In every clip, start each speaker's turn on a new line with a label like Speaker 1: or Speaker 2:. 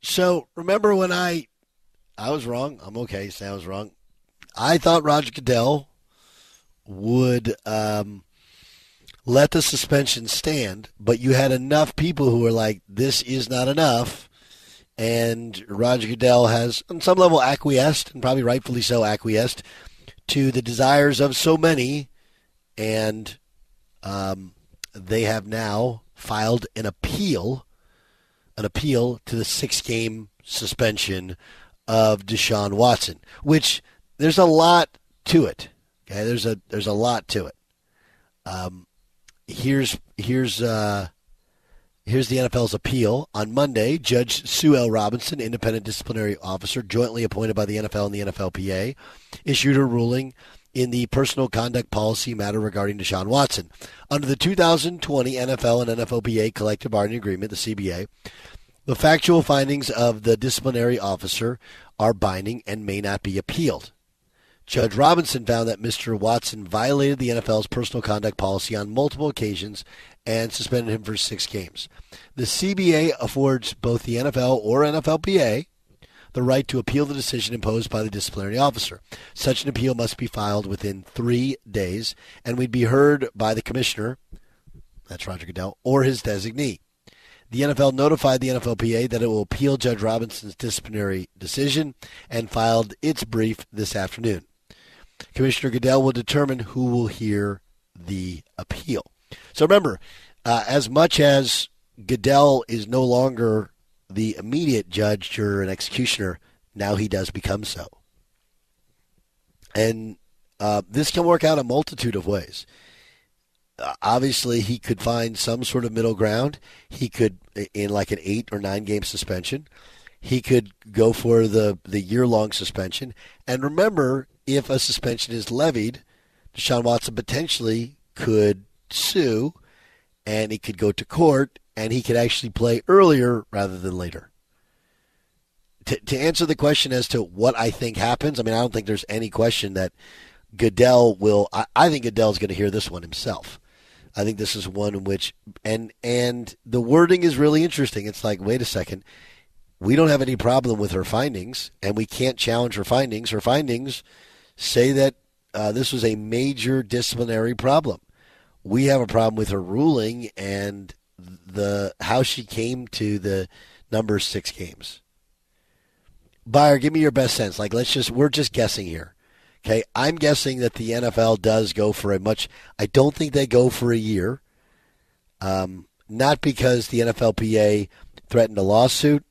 Speaker 1: So remember when I was wrong. I'm okay saying I was wrong. I thought Roger Goodell would let the suspension stand, but you had enough people who were like, this is not enough. And Roger Goodell has, on some level, acquiesced, and probably rightfully so acquiesced, to the desires of so many. And they have now filed an appeal to the 6-game suspension of Deshaun Watson, which there's a lot to it. Okay, there's a lot to it. Here's the NFL's appeal. On Monday, Judge Sue L. Robinson, independent disciplinary officer jointly appointed by the NFL and the NFLPA, issued her ruling in the personal conduct policy matter regarding Deshaun Watson. Under the 2020 NFL and NFLPA collective bargaining agreement, the CBA, the factual findings of the disciplinary officer are binding and may not be appealed. Judge Robinson found that Mr. Watson violated the NFL's personal conduct policy on multiple occasions and suspended him for 6 games. The CBA affords both the NFL or NFLPA the right to appeal the decision imposed by the disciplinary officer. Such an appeal must be filed within 3 days and would be heard by the commissioner, that's Roger Goodell, or his designee. The NFL notified the NFLPA that it will appeal Judge Robinson's disciplinary decision and filed its brief this afternoon. Commissioner Goodell will determine who will hear the appeal. So remember, as much as Goodell is no longer the immediate judge, juror, and executioner, now he does become so. And this can work out a multitude of ways. Obviously, he could find some sort of middle ground. He could, in like an 8 or 9 game suspension, he could go for the year-long suspension. And remember, if a suspension is levied, Deshaun Watson potentially could sue, and he could go to court, and he could actually play earlier rather than later. To answer the question as to what I think happens, I mean, I don't think there's any question that Goodell will. I think Goodell's going to hear this one himself. I think this is one in which, and the wording is really interesting. It's like, wait a second, we don't have any problem with her findings, and we can't challenge her findings. Her findings say that this was a major disciplinary problem. We have a problem with her ruling and how she came to the number 6 games. Buyer, give me your best sense. Like, we're just guessing here. Okay, I'm guessing that the NFL does go for I don't think they go for a year. Not because the NFLPA threatened a lawsuit,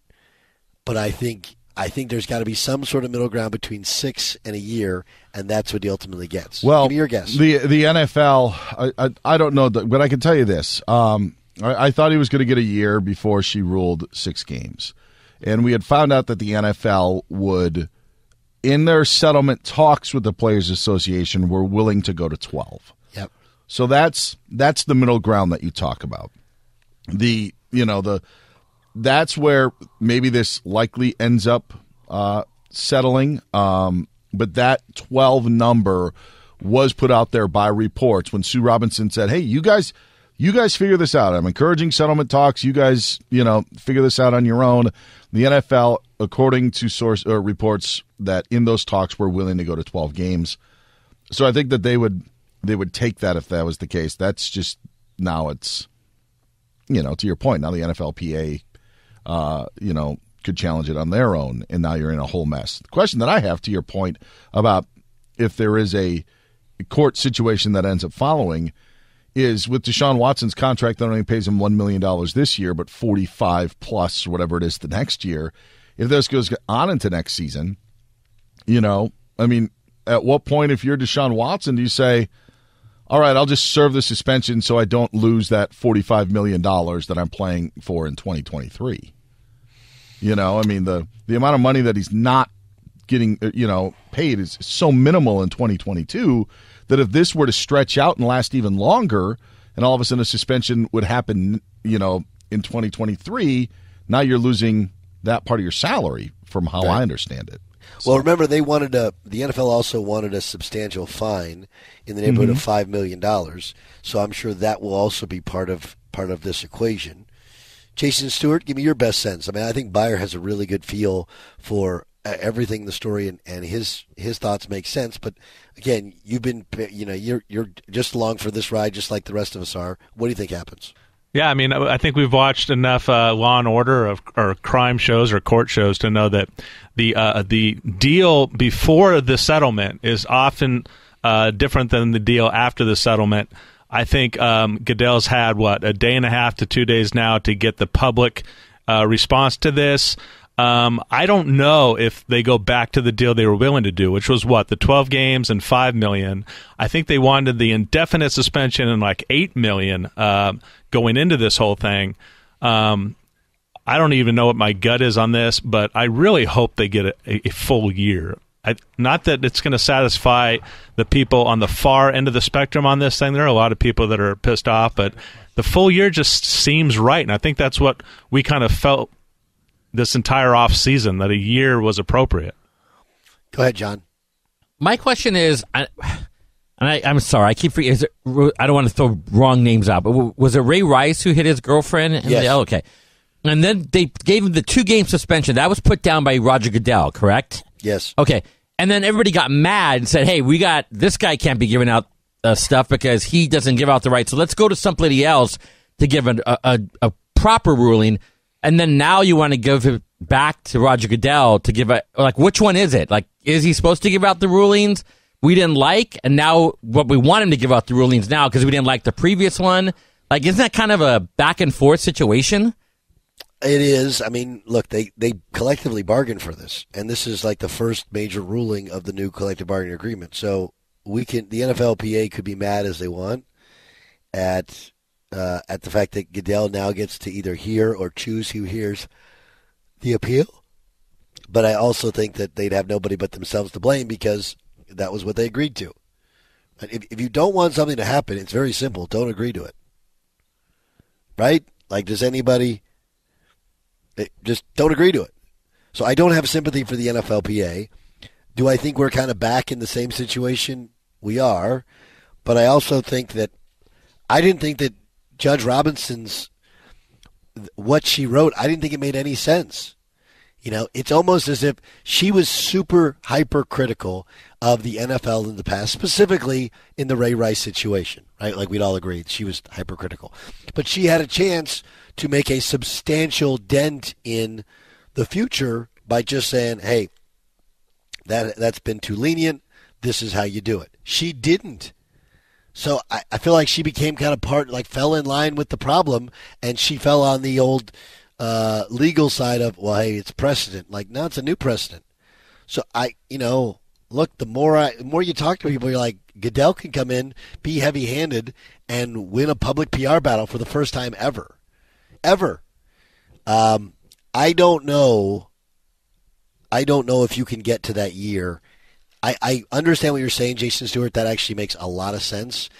Speaker 1: but I think there's got to be some sort of middle ground between 6 and a year, and that's what he ultimately gets.
Speaker 2: Well,
Speaker 1: give me your guess.
Speaker 2: The NFL, I don't know, but I can tell you this. I thought he was going to get a year before she ruled 6 games. And we had found out that the NFL would, in their settlement talks with the Players Association, were willing to go to 12.
Speaker 1: Yep.
Speaker 2: So that's the middle ground that you talk about. That's where maybe this likely ends up settling. But that 12 number was put out there by reports when Sue Robinson said, hey, you guys figure this out. I'm encouraging settlement talks. You guys, figure this out on your own. The NFL, according to reports, that in those talks were willing to go to 12 games. So I think that they would take that if that was the case. That's just now it's, to your point, now the NFLPA, could challenge it on their own, and now you're in a whole mess. The question that I have, to your point, about if there is a court situation that ends up following is with Deshaun Watson's contract that only pays him $1 million this year, but 45 plus, or whatever it is, the next year. If this goes on into next season, at what point, if you're Deshaun Watson, do you say, all right, I'll just serve the suspension so I don't lose that $45 million that I'm playing for in 2023? The amount of money that he's not getting, paid is so minimal in 2022 that if this were to stretch out and last even longer, and all of a sudden a suspension would happen, in 2023, now you're losing that part of your salary, from how I understand it.
Speaker 1: Well, remember, the NFL also wanted a substantial fine in the neighborhood of $5 million. So I'm sure that will also be part of this equation Jason Stewart, give me your best sense. I mean, I think Beyer has a really good feel for everything in the story, and his thoughts make sense. But again, you've been, you're just along for this ride, just like the rest of us are. What do you think happens?
Speaker 3: Yeah, I mean, I think we've watched enough Law and Order or crime shows or court shows to know that the deal before the settlement is often different than the deal after the settlement. I think Goodell's had, a day and a half to 2 days now to get the public response to this. I don't know if they go back to the deal they were willing to do, which was the 12 games and $5 million. I think they wanted the indefinite suspension and like $8 million going into this whole thing. I don't even know what my gut is on this, but I really hope they get a full year. Not that it's going to satisfy the people on the far end of the spectrum on this thing. There are a lot of people that are pissed off, but the full year just seems right. And I think that's what we kind of felt this entire off season, that a year was appropriate.
Speaker 1: Go ahead, John.
Speaker 4: My question is, I'm sorry, I keep forgetting. I don't want to throw wrong names out, but was it Ray Rice who hit his girlfriend?
Speaker 1: Yes.
Speaker 4: Okay. And then they gave him the 2-game suspension. That was put down by Roger Goodell, correct?
Speaker 1: Yes.
Speaker 4: Okay. And then everybody got mad and said, hey, this guy can't be giving out stuff because he doesn't give out the right. So let's go to somebody else to give a proper ruling. And then now you want to give it back to Roger Goodell to give which one is it? Like, is he supposed to give out the rulings we didn't like? And now we want him to give out the rulings now because we didn't like the previous one? Like, isn't that kind of a back and forth situation?
Speaker 1: It is. I mean, look, they collectively bargained for this, and this is like the first major ruling of the new collective bargaining agreement. So the NFLPA could be mad as they want at the fact that Goodell now gets to either hear or choose who hears the appeal. But I also think that they'd have nobody but themselves to blame because that was what they agreed to. If you don't want something to happen, it's very simple. Don't agree to it. Right? Like, does anybody... Just don't agree to it. So I don't have sympathy for the NFLPA. Do I think we're kind of back in the same situation? We are. But I also think that I didn't think that Judge Robinson's, what she wrote, I didn't think it made any sense. It's almost as if she was super hypercritical of the NFL in the past, specifically in the Ray Rice situation, right? Like we'd all agreed, she was hypercritical. But she had a chance to make a substantial dent in the future by just saying, hey, that's been too lenient. This is how you do it. She didn't. So I feel like she became kind of fell in line with the problem, and she fell on the old legal side of, well, hey, it's precedent. Like, no, it's a new precedent. So look, the more you talk to people, you're like, Goodell can come in, be heavy-handed, and win a public PR battle for the first time ever. Ever. I don't know if you can get to that year. I understand what you're saying, Jason Stewart. That actually makes a lot of sense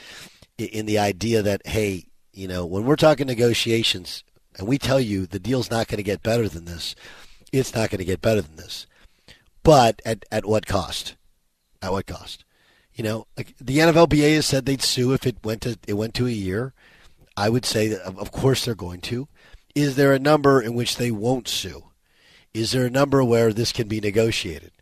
Speaker 1: in the idea that, hey, when we're talking negotiations and we tell you the deal's not going to get better than this, it's not going to get better than this. But at what cost? At what cost? Like the NFLPA has said they'd sue if it went to a year. I would say that, of course, they're going to. Is there a number in which they won't sue? Is there a number where this can be negotiated?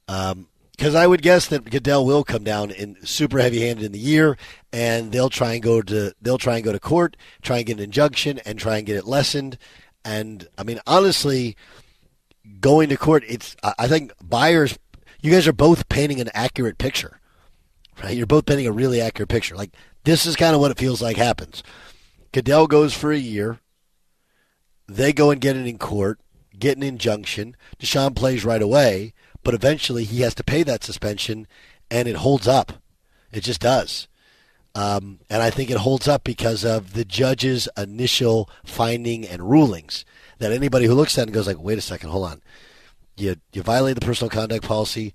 Speaker 1: Because I would guess that Goodell will come down in super heavy-handed in the year, and they'll try and go to court, try and get an injunction, and try and get it lessened. And I mean, honestly, going to court, I think buyers, you guys are both painting an accurate picture, right? You're both painting a really accurate picture. Like, this is kind of what it feels like happens. Goodell goes for a year. They go and get it in court, get an injunction. Deshaun plays right away, but eventually he has to pay that suspension, and it holds up. It just does. And I think it holds up because of the judge's initial finding and rulings, that anybody who looks at it and goes like, wait a second, hold on. You violate the personal conduct policy,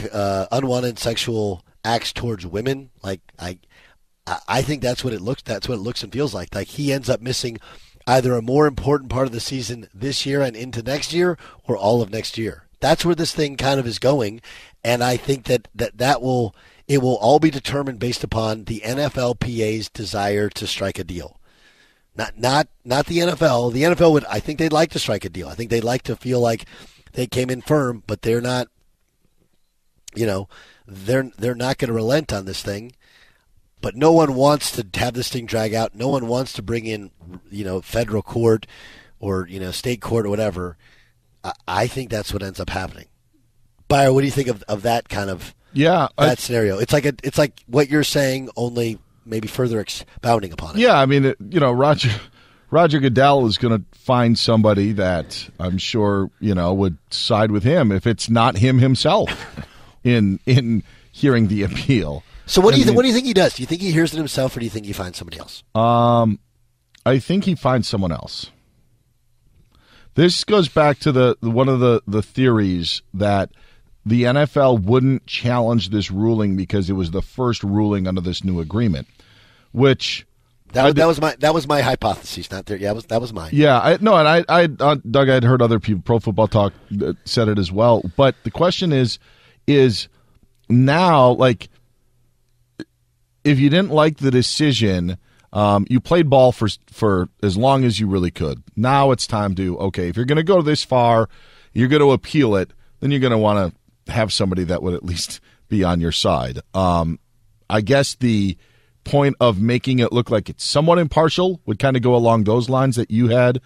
Speaker 1: unwanted sexual acts towards women. Like, I think that's what it looks and feels like. Like, he ends up missing either a more important part of the season this year and into next year, or all of next year. That's where this thing kind of is going, and I think that will all be determined based upon the NFLPA's desire to strike a deal. Not the NFL. The NFL would. I think they'd like to strike a deal. I think they'd like to feel like they came in firm, but they're not. They're not going to relent on this thing. But no one wants to have this thing drag out. No one wants to bring in, federal court or state court or whatever. I think that's what ends up happening. Bayer, what do you think of that kind of that scenario? It's like what you're saying, only maybe further expounding upon it.
Speaker 2: Yeah, I mean, Roger Goodell is going to find somebody that I'm sure would side with him if it's not him himself in hearing the appeal.
Speaker 1: So what do you think he does? Do you think he hears it himself, or do you think he finds somebody else?
Speaker 2: I think he finds someone else. This goes back to one of the theories that the NFL wouldn't challenge this ruling because it was the first ruling under this new agreement, which
Speaker 1: that was my hypothesis. Not there. Yeah, that was mine.
Speaker 2: Yeah, Doug, I'd heard other people, Pro Football Talk said it as well. But the question is now, like, if you didn't like the decision, you played ball for as long as you really could. Now it's time to, okay, if you're going to go this far, you're going to appeal it, then you're going to want to have somebody that would at least be on your side. I guess the point of making it look like it's somewhat impartial would kind of go along those lines that you had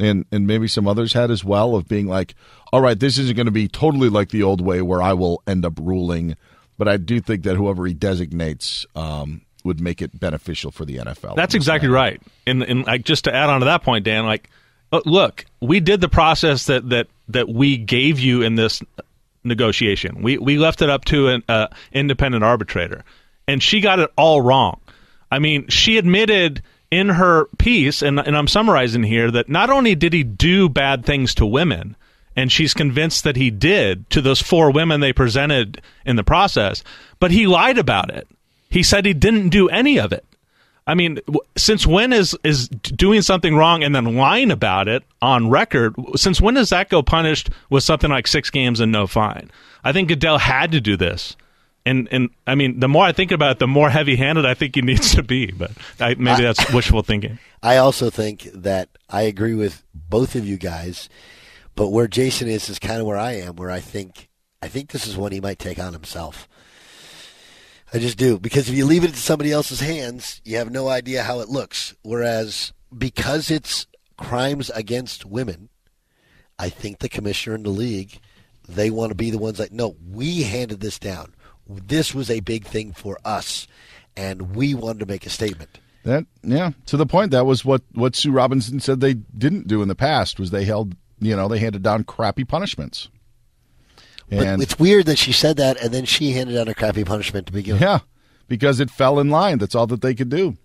Speaker 2: and maybe some others had as well, of being like, all right, this isn't going to be totally like the old way where I will end up ruling. But I do think that whoever he designates would make it beneficial for the NFL.
Speaker 3: That's exactly right. And like, just to add on to that point, Dan, like, look, we did the process that we gave you in this negotiation. We left it up to an independent arbitrator, and she got it all wrong. I mean, she admitted in her piece, and I'm summarizing here, that not only did he do bad things to women, and she's convinced that he did to those 4 women they presented in the process, but he lied about it. He said he didn't do any of it. I mean, since when is doing something wrong and then lying about it on record, since when does that go punished with something like 6 games and no fine? I think Goodell had to do this. And I mean, the more I think about it, the more heavy-handed I think he needs to be. But maybe that's wishful thinking.
Speaker 1: I also think that I agree with both of you guys. But where Jason is kind of where I am, where I think this is one he might take on himself. I just do. Because if you leave it to somebody else's hands, you have no idea how it looks. Whereas because it's crimes against women, I think the commissioner and the league, they want to be the ones like, no, we handed this down. This was a big thing for us, and we wanted to make a statement.
Speaker 2: To the point, that was what Sue Robinson said they didn't do in the past, was they handed down crappy punishments.
Speaker 1: But it's weird that she said that, and then she handed down a crappy punishment to begin with.
Speaker 2: Yeah, because it fell in line. That's all that they could do.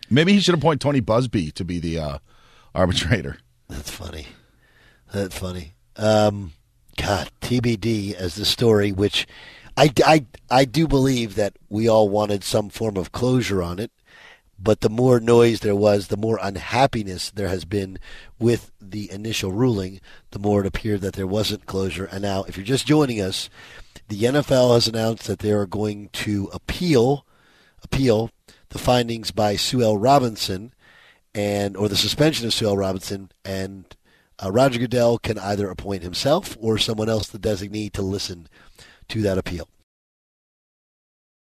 Speaker 2: Maybe he should appoint Tony Busby to be the arbitrator.
Speaker 1: That's funny. God, TBD as the story, which I do believe that we all wanted some form of closure on it. But the more noise there was, the more unhappiness there has been with the initial ruling, the more it appeared that there wasn't closure. And now, if you're just joining us, the NFL has announced that they are going to appeal the findings by Sue L. Robinson or the suspension of Sue L. Robinson, and Roger Goodell can either appoint himself or someone else, the designee, to listen to that appeal.